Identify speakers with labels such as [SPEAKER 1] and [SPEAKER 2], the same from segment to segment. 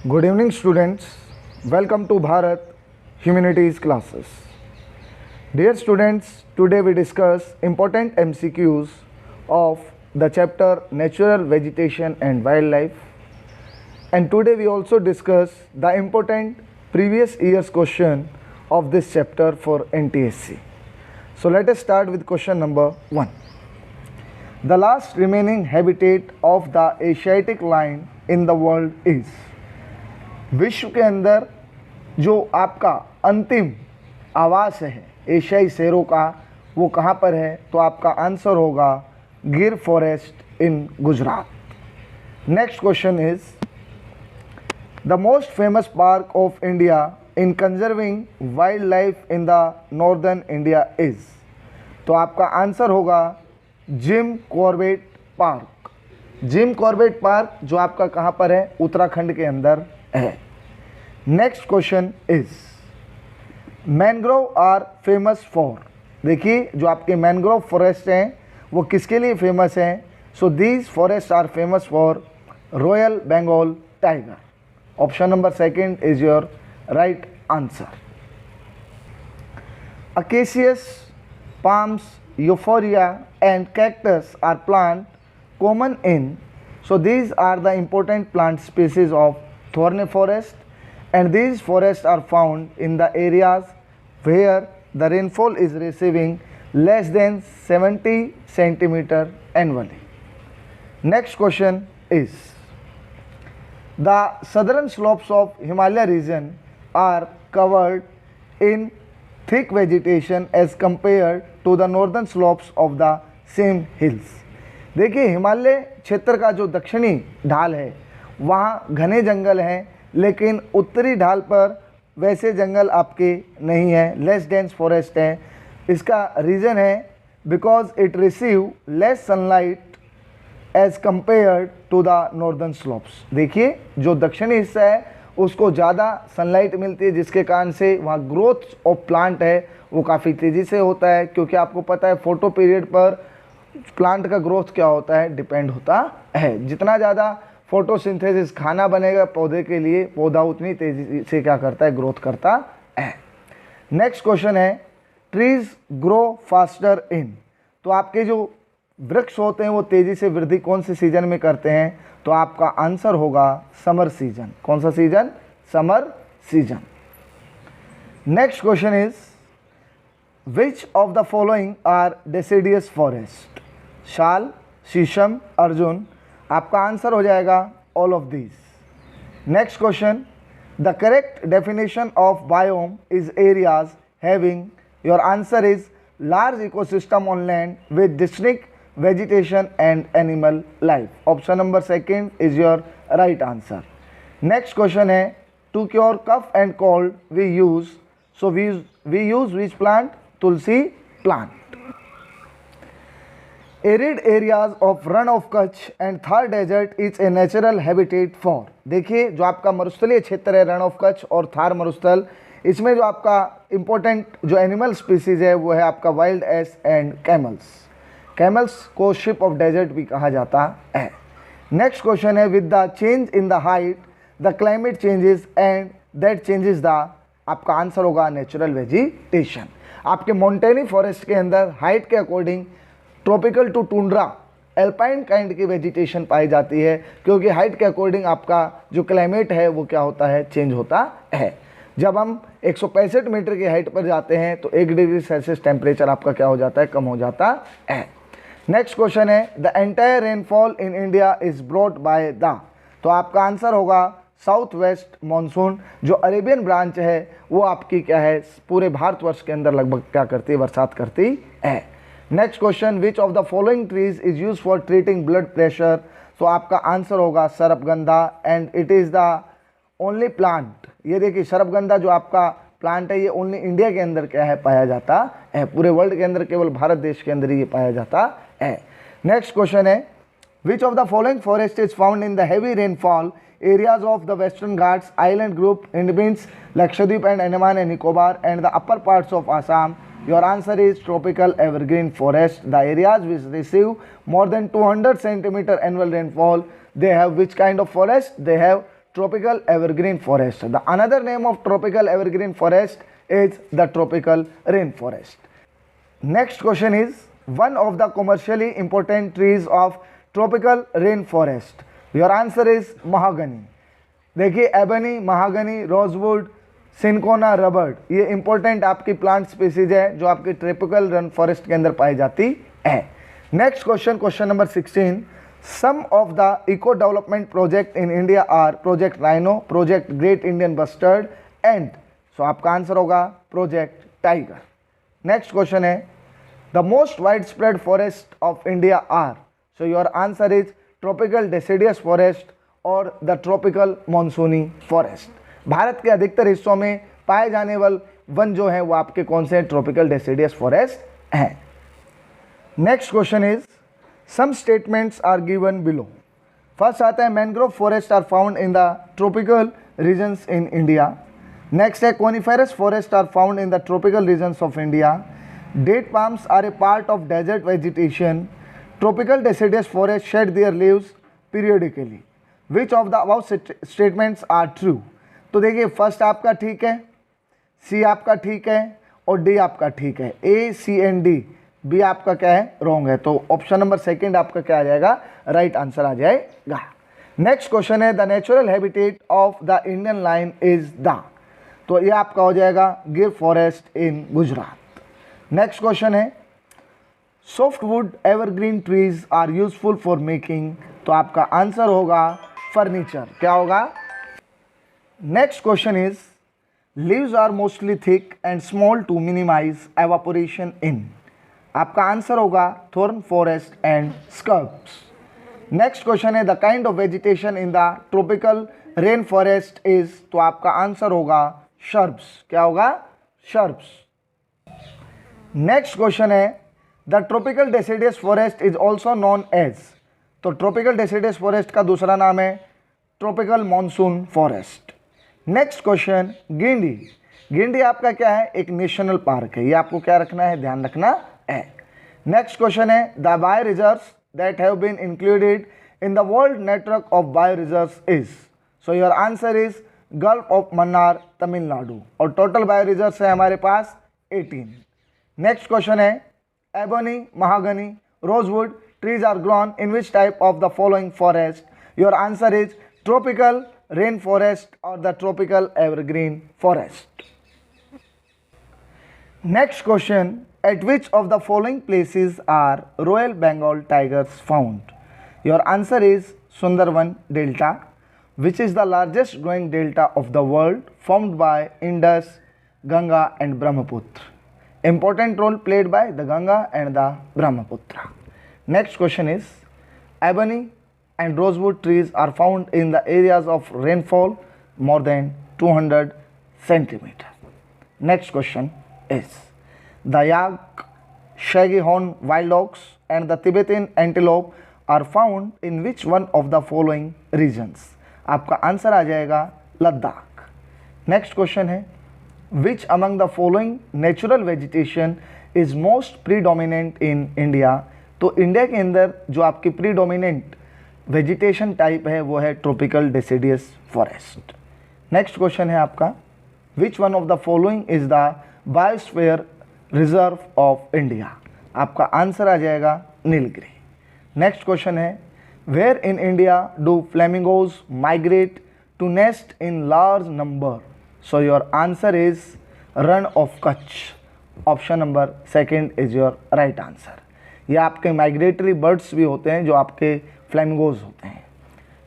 [SPEAKER 1] Good evening, students. Welcome to Bharat Humanities classes. Dear students, today we discuss important MCQs of the chapter Natural Vegetation and Wildlife. And today we also discuss the important previous year's question of this chapter for NTSC. So let us start with question number 1. The last remaining habitat of the Asiatic lion in the world is. विश्व के अंदर जो आपका अंतिम आवास है एशियाई शेरों का वो कहाँ पर है, तो आपका आंसर होगा Gir forest in Gujarat. Next question is the most famous park of India in conserving wild life in the northern India is, तो आपका आंसर होगा Jim Corbett park. Jim Corbett park जो आपका कहाँ पर है, उत्तराखंड के अंदर है। Next question is mangrove are famous for, देखिए जो आपके मैनग्रोव फॉरेस्ट हैं वो किसके लिए फेमस हैं, so these forests are famous for royal Bengal tiger. Option number second is your right answer. Acacias, palms, euphorbia and cactus are plant common in, so these are the important plant species of thorny forest, and these forests are found in the areas where the rainfall is receiving less than 70 centimeter annually. Next question is the southern slopes of Himalaya region are covered in thick vegetation as compared to the northern slopes of the same hills। देखिए हिमालय क्षेत्र का जो दक्षिणी ढाल है वहाँ घने जंगल हैं, लेकिन उत्तरी ढाल पर वैसे जंगल आपके नहीं हैं, लेस डेंस फॉरेस्ट हैं। इसका रीज़न है because it receive less sunlight as compared to the northern slopes. देखिए जो दक्षिणी हिस्सा है उसको ज़्यादा सनलाइट मिलती है, जिसके कारण से वहाँ ग्रोथ ऑफ प्लांट है वो काफ़ी तेज़ी से होता है, क्योंकि आपको पता है फोटो पीरियड पर प्लांट का ग्रोथ क्या होता है, डिपेंड होता है। जितना ज़्यादा फोटोसिंथेसिस खाना बनेगा पौधे के लिए, पौधा उतनी तेज़ी से क्या करता है, ग्रोथ करता है। नेक्स्ट क्वेश्चन है ट्रीज ग्रो फास्टर इन, तो आपके जो वृक्ष होते हैं वो तेज़ी से वृद्धि कौन से सीजन में करते हैं, तो आपका आंसर होगा समर सीजन। कौन सा season, summer season. Next question is which of the following are deciduous forest, sal, shisham, arjun, आपका आंसर हो जाएगा all of these. Next question the correct definition of biome is areas having, your answer is large ecosystem on land with district vegetation and animal life. Option number second is your right answer. Next question है to cure cough and cold we use, so we use which plant, tulsi plant. Arid areas of run of Kutch and Thar desert is a natural habitat for, देखिए जो आपका मरुस्थलीय क्षेत्र है run of Kutch और थार मरुस्थल, इसमें जो आपका इंपॉर्टेंट जो एनिमल स्पीसीज है वो है आपका wild ass and camels. Camels को शिप ऑफ डेजर्ट भी कहा जाता है। नेक्स्ट क्वेश्चन है with the change in the height the climate changes and that changes the, आपका आंसर होगा नेचुरल वेजिटेशन। आपके मोंटेनी फॉरेस्ट के अंदर हाइट के according tropical to tundra alpine kind की वेजिटेशन पाई जाती है, क्योंकि हाइट के अकॉर्डिंग आपका जो क्लाइमेट है वो क्या होता है, चेंज होता है। जब हम 165 मीटर की हाइट पर जाते हैं तो 1 डिग्री सेल्सियस टेम्परेचर आपका क्या हो जाता है, कम हो जाता है। नेक्स्ट क्वेश्चन है the entire rainfall in India is brought by the, तो आपका आंसर होगा साउथ वेस्ट मानसून। जो अरेबियन ब्रांच है वो आपकी क्या है, पूरे भारतवर्ष के अंदर लगभग क्या करती है, बरसात करती है। Next question which of the following trees is use for treating blood pressure, तो आपका आंसर होगा sarpagandha and it is the only plant. ये देखिए सरपगंधा जो आपका प्लांट है ये ओनली इंडिया के अंदर क्या है, पाया जाता है, पूरे वर्ल्ड के अंदर केवल भारत देश के अंदर ही ये पाया जाता है। नेक्स्ट क्वेश्चन है विच of the following forest is found in the heavy rainfall areas of the western Ghats island group independence Lakshadweep and Andaman and Nicobar and the upper parts of Assam, your answer is tropical evergreen forest. The areas which receive more than 200 centimeter annual rainfall, they have which kind of forest, they have tropical evergreen forest. The another name of tropical evergreen forest is the tropical rainforest. Next question is, one of the commercially important trees of tropical rainforest. Your answer is mahogany. देखिए ebony, mahogany, rosewood, cinchona, रबर्ड, ये important आपकी plant species है जो आपकी tropical rain forest के अंदर पाई जाती है. Next question, question number 16. Some of the eco development project in India are project rhino, project great Indian bustard and, so आपका आंसर होगा प्रोजेक्ट टाइगर. नेक्स्ट क्वेश्चन है, the most wide spread forest of India are, so your answer is tropical deciduous forest और the tropical मॉनसूनी forest. भारत के अधिकतर हिस्सों में पाए जाने वाले वन जो है वो आपके कौन से ट्रॉपिकल डेसिडियस फॉरेस्ट हैं. Next question is, some statements are given below. First आता है mangrove forest are found in the tropical regions in India. Next है coniferous forest are found in the tropical regions of India. Date palms are a part of desert vegetation. Tropical deciduous forest shed their leaves periodically. Which of the about statements are true. तो देखिए first आपका ठीक है, सी आपका ठीक है और D आपका ठीक है. A, C and D. B आपका क्या है, रॉन्ग है. तो ऑप्शन नंबर सेकंड आपका क्या आ जाएगा, राइट आंसर आ जाएगा. नेक्स्ट क्वेश्चन है, the natural habitat of the Indian lion is the, तो ये आपका हो जाएगा Gir forest in Gujarat. Next question है, softwood evergreen trees are useful for making, तो आपका आंसर होगा फर्नीचर. क्या होगा. Next question is, leaves are mostly thick and small to minimize evaporation in, आपका आंसर होगा thorn forest and scrubs. Next question है, the kind of vegetation in the tropical rain forest is, तो आपका answer होगा shrubs. क्या होगा, shrubs. Next question है, the tropical deciduous forest is also known as, तो ट्रॉपिकल डेसिडियस फॉरेस्ट का दूसरा नाम है tropical monsoon forest. Next question, Guindy. Guindy आपका क्या है, एक नेशनल पार्क है. ये आपको क्या रखना है, ध्यान रखना है. नेक्स्ट क्वेश्चन है, the bio reserves that have been included in the world network of bio reserves is, so your answer is gulf of Mannar, Tamil Nadu. और टोटल बायो रिजर्व्स है हमारे पास 18. नेक्स्ट क्वेश्चन है, ebony, mahogany, rosewood trees are grown in which type of the following forest? Your answer is tropical rainforest or the tropical evergreen forest. Next question, at which of the following places are Royal Bengal tigers found? Your answer is Sundarban Delta, which is the largest growing delta of the world, formed by Indus, Ganga and Brahmaputra. Important role played by the Ganga and the Brahmaputra. Next question is, ebony and rosewood trees are found in the areas of rainfall more than 200 centimeter. Next question is, the yak, shaggy horn wild ox and the Tibetan antelope are found in which one of the following regions? आपका answer आ जाएगा Ladakh. Next question है, which among the following natural vegetation is most predominant in India? तो India के अंदर जो आपकी predominant vegetation type है वो है tropical deciduous forest. Next question है आपका, which one of the following is the biosphere reserve of India? आपका आंसर आ जाएगा नीलगिरी. नेक्स्ट क्वेश्चन है, where in India do flamingos migrate to nest in large number? So your answer is Rann of Kutch. Option number second is your right answer. ये आपके migratory birds भी होते हैं जो आपके फ्लेमिंगोज होते हैं.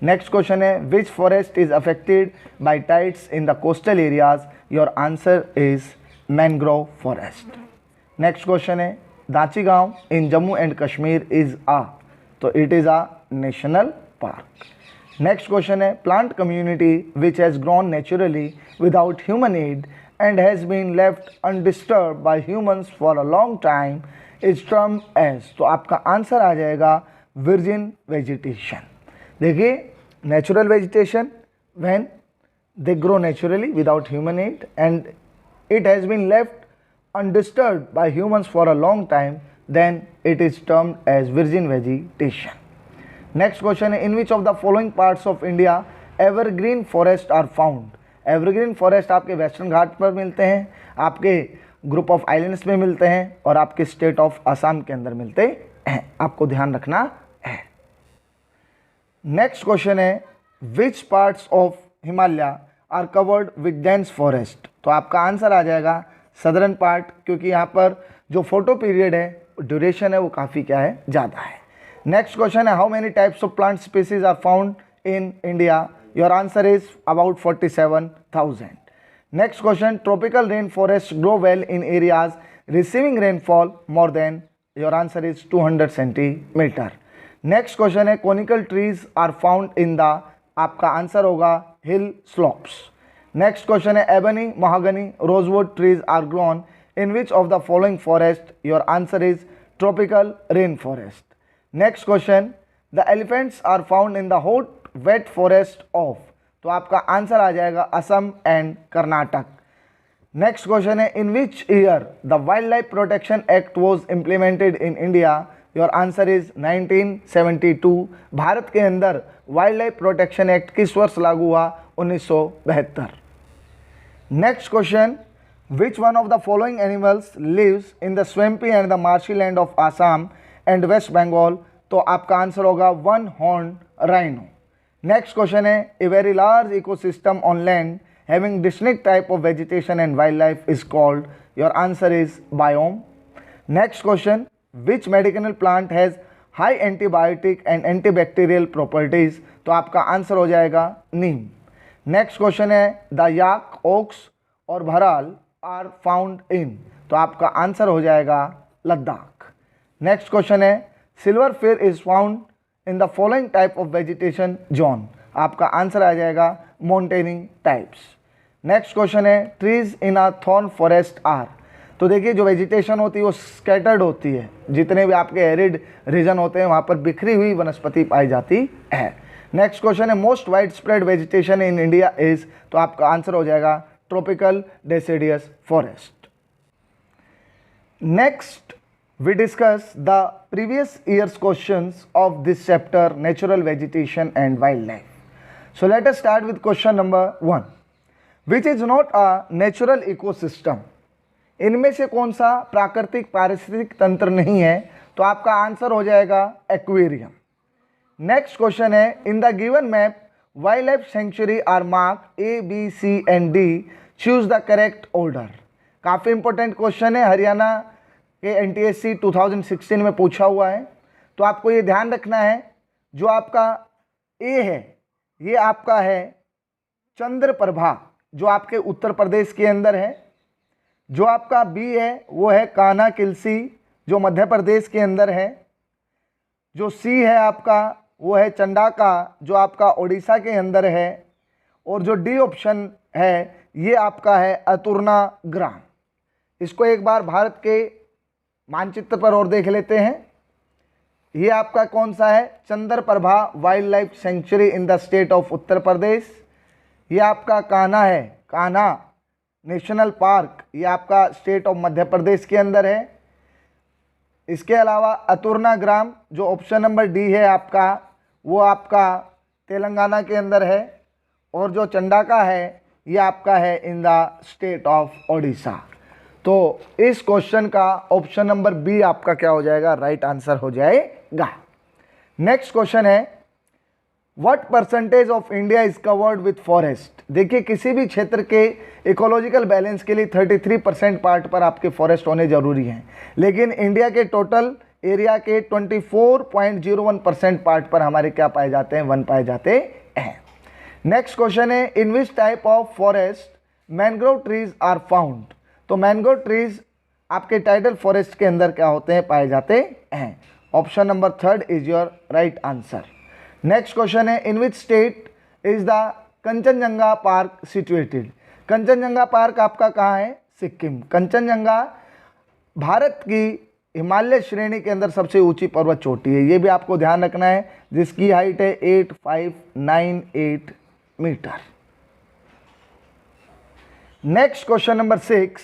[SPEAKER 1] नेक्स्ट क्वेश्चन है, which forest is affected by tides in the coastal areas? Your answer is mangrove forest. Next question है, Dachigam in Jammu and Kashmir is a, तो it is a national park. Next question है, plant community which has grown naturally without human aid and has been left undisturb by humans for a long time is term as, तो आपका answer आ जाएगा virgin vegetation. देखिए natural vegetation when they grow naturally without human aid and it has been left undisturbed by humans for a long time, then it is termed as virgin vegetation. Next question है, in which of the following parts of India evergreen forest are found. Evergreen forest आपके western Ghat पर मिलते हैं, आपके group of islands में मिलते हैं और आपके स्टेट ऑफ असम के अंदर मिलते हैं, आपको ध्यान रखना है। नेक्स्ट क्वेश्चन है, which parts of Himalaya are covered with dense forest. तो आपका आंसर आ जाएगा सदर्न पार्ट, क्योंकि यहाँ पर जो फोटो पीरियड है, ड्यूरेशन है, वो काफ़ी क्या है, ज़्यादा है। नेक्स्ट क्वेश्चन है, how many types of plant species are found in India. Your answer is about 47,000. Next question, tropical rainforests grow well in areas receiving rainfall more than, your answer is 200 centimeter. Next question है, conical trees are found in the, आपका answer होगा hill slopes. Next question है, ebony, mahogany, rosewood trees are grown in which of the following forest, your answer is tropical rainforest. Next question, the elephants are found in the hot wet forest of, तो आपका answer आ जाएगा Assam and Karnataka. Next question है, in which year the wild life protection act was implemented in India. Your answer is 1972। भारत के अंदर wild life protection act किस वर्ष लागू हुआ, 1972। Next question, which one of the following animals lives in the swampy and the marshy land of Assam and west Bengal. तो आपका answer होगा one horn rhino. Next question है, a very large ecosystem on land having distinct type of vegetation and wild life is called, your answer is biome. Next question, which medicinal plant has high antibiotic and antibacterial properties. तो आपका answer हो जाएगा नीम। Next question है, the yak, Woakes और भराल are found इन, तो आपका answer हो जाएगा लद्दाख। नेक्स्ट क्वेश्चन है, silver fir is found in the following type of vegetation zone. आपका आंसर आ जाएगा माउंटेनिंग टाइप्स। नेक्स्ट क्वेश्चन है, trees in a thorn forest are. तो देखिए, जो वेजिटेशन होती है वो स्कैटर्ड होती है, जितने भी आपके एरिड रीजन होते हैं वहाँ पर बिखरी हुई वनस्पति पाई जाती है। नेक्स्ट क्वेश्चन है, most wide spread vegetation in India is, तो आपका आंसर हो जाएगा tropical deciduous forest. Next we discuss the previous year's questions of this chapter, natural vegetation and wildlife. So let us start with question number 1, which is not a natural ecosystem. इनमें से कौन सा प्राकृतिक पारिस्थितिक तंत्र नहीं है, तो आपका आंसर हो जाएगा एक्वेरियम। नेक्स्ट क्वेश्चन है, in the given map wild life sanctuary are mark A, B, C and D, choose the correct order. काफ़ी इंपॉर्टेंट क्वेश्चन है, हरियाणा के NTSC 2016 में पूछा हुआ है। तो आपको ये ध्यान रखना है, जो आपका ए है ये आपका है चंद्रप्रभा, जो आपके उत्तर प्रदेश के अंदर है। जो आपका बी है वो है कान्हा किल्सी, जो मध्य प्रदेश के अंदर है। जो सी है आपका वो है चंडाका, जो आपका उड़ीसा के अंदर है। और जो डी ऑप्शन है ये आपका है अतुर्ना ग्राम। इसको एक बार भारत के मानचित्र पर और देख लेते हैं। ये आपका कौन सा है, Chandraprabha wild life sanctuary in the state of Uttar Pradesh. ये आपका कान्हा है, कान्हा नेशनल पार्क, ये आपका स्टेट ऑफ मध्य प्रदेश के अंदर है। इसके अलावा अतुर्ना ग्राम, जो ऑप्शन नंबर डी है आपका, वो आपका तेलंगाना के अंदर है। और जो चंडाका है ये आपका है in the state of Odisha. तो इस क्वेश्चन का ऑप्शन नंबर बी आपका क्या हो जाएगा, राइट आंसर हो जाएगा। नेक्स्ट क्वेश्चन है, what percentage of India is covered with forest. देखिए, किसी भी क्षेत्र के इकोलॉजिकल बैलेंस के लिए 33% पार्ट पर आपके फॉरेस्ट होने जरूरी हैं, लेकिन इंडिया के टोटल एरिया के 24.01% पार्ट पर हमारे क्या पाए जाते हैं, वन पाए जाते हैं। नेक्स्ट क्वेश्चन है, in which type of forest mangrove trees are found. तो मैंग्रोव ट्रीज आपके टाइडल फॉरेस्ट के अंदर क्या होते हैं, पाए जाते हैं। Option number 3 is your right answer. Next question है, in which state is the Kanchenjunga park situated. Kanchenjunga park आपका कहाँ है, सिक्किम। कंचनजंगा भारत की हिमालय श्रेणी के अंदर सबसे ऊंची पर्वत चोटी है, ये भी आपको ध्यान रखना है, जिसकी हाइट है 8598 metre. Next question number 6,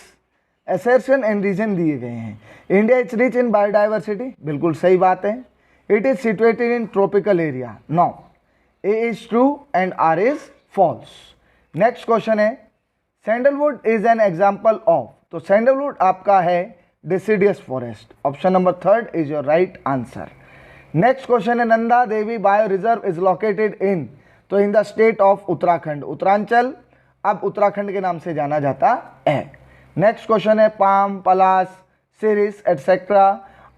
[SPEAKER 1] assertion and reason दिए गए हैं। India is rich in biodiversity, बिल्कुल सही बात है। It is situated in tropical area. No, A is true and R is false. Next question है sandalwood is an example of, तो sandalwood आपका है deciduous forest. Option number 3 is your right answer. Next question है Nanda Devi bio reserve is located in, तो इन the state of Uttarakhand, Uttaranchal अब उत्तराखंड के नाम से जाना जाता है। नेक्स्ट क्वेश्चन है palm, palas, siris etcetera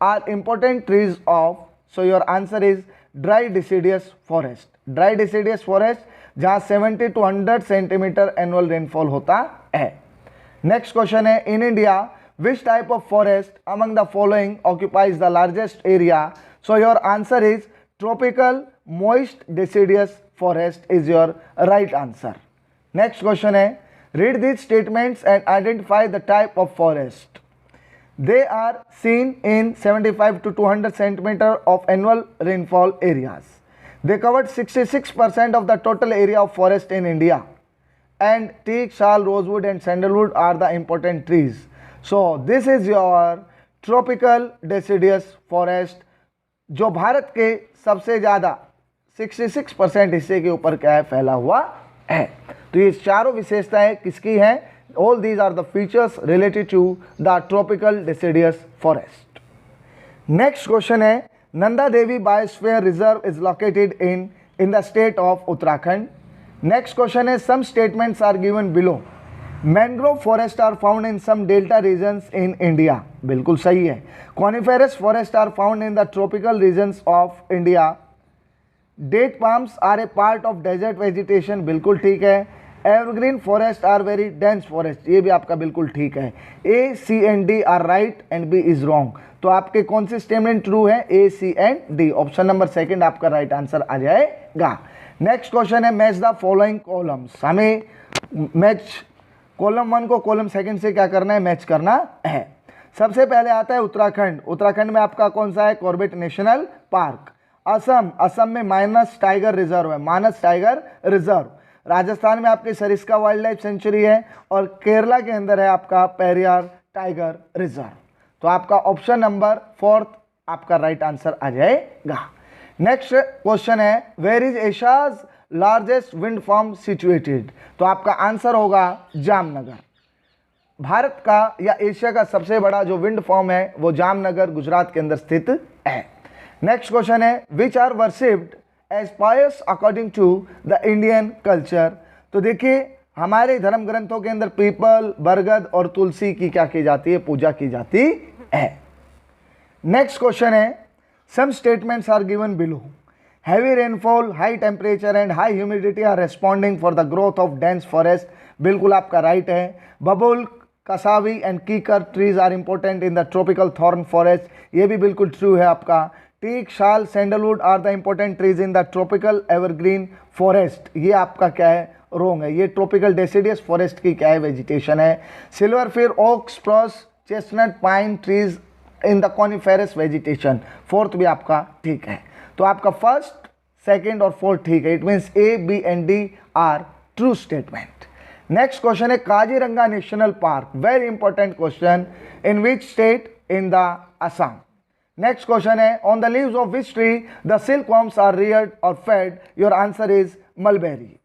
[SPEAKER 1] are important trees of, so your answer is dry deciduous forest. Dry deciduous forest जहां 70 to 100 सेंटीमीटर एनुअल रेनफॉल होता है। नेक्स्ट क्वेश्चन है in India which type of forest among the following occupies the largest area, so your answer is tropical moist deciduous forest is your right answer. Next question है read these statements and identify the type of forest. They are seen in 75 to 200 centimeter of annual rainfall areas. They covered 66% of the total area of forest in India. And teak, shal, rosewood and sandalwood are the important trees. So this is your tropical deciduous forest, जो भारत के सबसे ज़्यादा 66% हिस्से के ऊपर क्या है फैला हुआ है। तो ये चारों विशेषताएं किसकी हैं? All these are the features related to the tropical deciduous forest. Next question है Nanda Devi Biosphere Reserve is located in the state of Uttarakhand. Next question है some statements are given below. Mangrove forests are found in some delta regions in India. बिल्कुल सही है। Coniferous forests are found in the tropical regions of India. Date palms are a part of desert vegetation. बिल्कुल ठीक है। Evergreen forest are very dense forest, ये भी आपका बिल्कुल ठीक है। A, C and D are right and B is wrong. तो आपके कौन से स्टेटमेंट ट्रू है? A, C and D. Option number 2 आपका राइट आंसर आ जाएगा। नेक्स्ट क्वेश्चन है मैच द फॉलोइंग कॉलम्स। हमें मैच कॉलम 1 को कॉलम 2 से क्या करना है? मैच करना है। सबसे पहले आता है उत्तराखंड। उत्तराखंड में आपका कौन सा है? Corbett national park. Assam, Assam में मानस टाइगर रिजर्व है, मानस टाइगर रिजर्व। राजस्थान में आपकी सरिस्का वाइल्ड लाइफ सेंचुरी है और केरला के अंदर है आपका पेरियार टाइगर रिजर्व। तो आपका ऑप्शन नंबर 4 आपका राइट आंसर आ जाएगा। नेक्स्ट क्वेश्चन है where is Asia's largest wind farm situated, तो आपका आंसर होगा जामनगर। भारत का या एशिया का सबसे बड़ा जो विंड फार्म है वो जामनगर गुजरात के अंदर स्थित है। नेक्स्ट क्वेश्चन है which are worshipped as pious according to the Indian culture, तो देखिए हमारे धर्म ग्रंथों के अंदर पीपल, बरगद और तुलसी की क्या की जाती है? पूजा की जाती है। नेक्स्ट क्वेश्चन है some statements are given below. Heavy rainfall, high temperature and high humidity are responding for the growth of dense forest, बिल्कुल आपका राइट है। Babul, cassava and kikar trees are important in the tropical thorn forest, ये भी बिल्कुल true है आपका। Teak, sal, sandalwood are the important trees in the tropical evergreen forest, ये आपका क्या है? रोंग है। ये ट्रॉपिकल डेसिडियस फॉरेस्ट की क्या है? वेजिटेशन है। Silver fir, oak, spruce, chestnut, pine trees in the coniferous vegetation, 4th भी आपका ठीक है। तो आपका 1st, 2nd और 4th ठीक है। It means A, B and D are true statement. Next question है Kaziranga national park, very important question, in which state? In the Assam. Next question है on the leaves of which tree the silk worms are reared और fed, your answer is mulberry,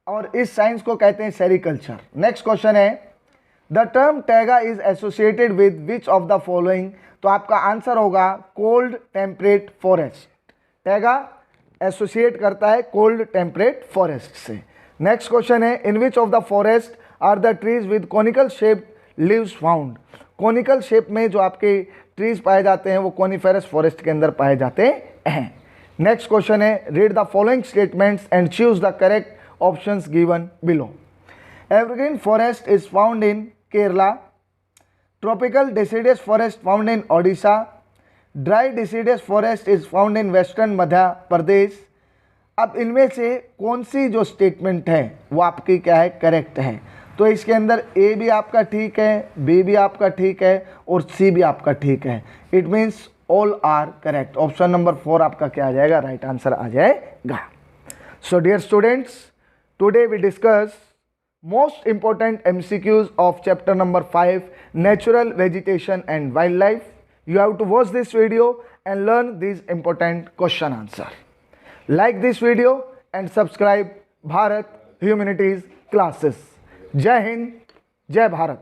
[SPEAKER 1] और इस science को कहते हैं sericulture. Next question है the term taiga is associated with which of the following, तो आपका आंसर होगा cold temperate forest. Taiga associate करता है कोल्ड टेम्परेट फॉरेस्ट से। नेक्स्ट क्वेश्चन है in which of the forest are the trees with conical shape leaves found, conical shape में जो आपके ट्रीज पाए जाते हैं वो कॉनिफेरस फॉरेस्ट के अंदर पाए जाते हैं। नेक्स्ट क्वेश्चन है read the following statements and choose the correct options given below. Evergreen forest is found in Kerala, tropical deciduous forest found in Odisha, dry deciduous forest is found in western Madhya Pradesh. अब इनमें से कौन सी जो स्टेटमेंट है वो आपकी क्या है? करेक्ट है। तो इसके अंदर ए भी आपका ठीक है, बी भी आपका ठीक है और सी भी आपका ठीक है। It means all are correct. Option number 4 आपका क्या आ जाएगा? राइट आंसर आ जाएगा। So dear students, today we discuss most important MCQs of chapter number 5 natural vegetation and wild life. You have to watch this video and learn these important question answer. Like this video, and subscribe Bharat Humanities classes. Jai Hind, Jai Bharat.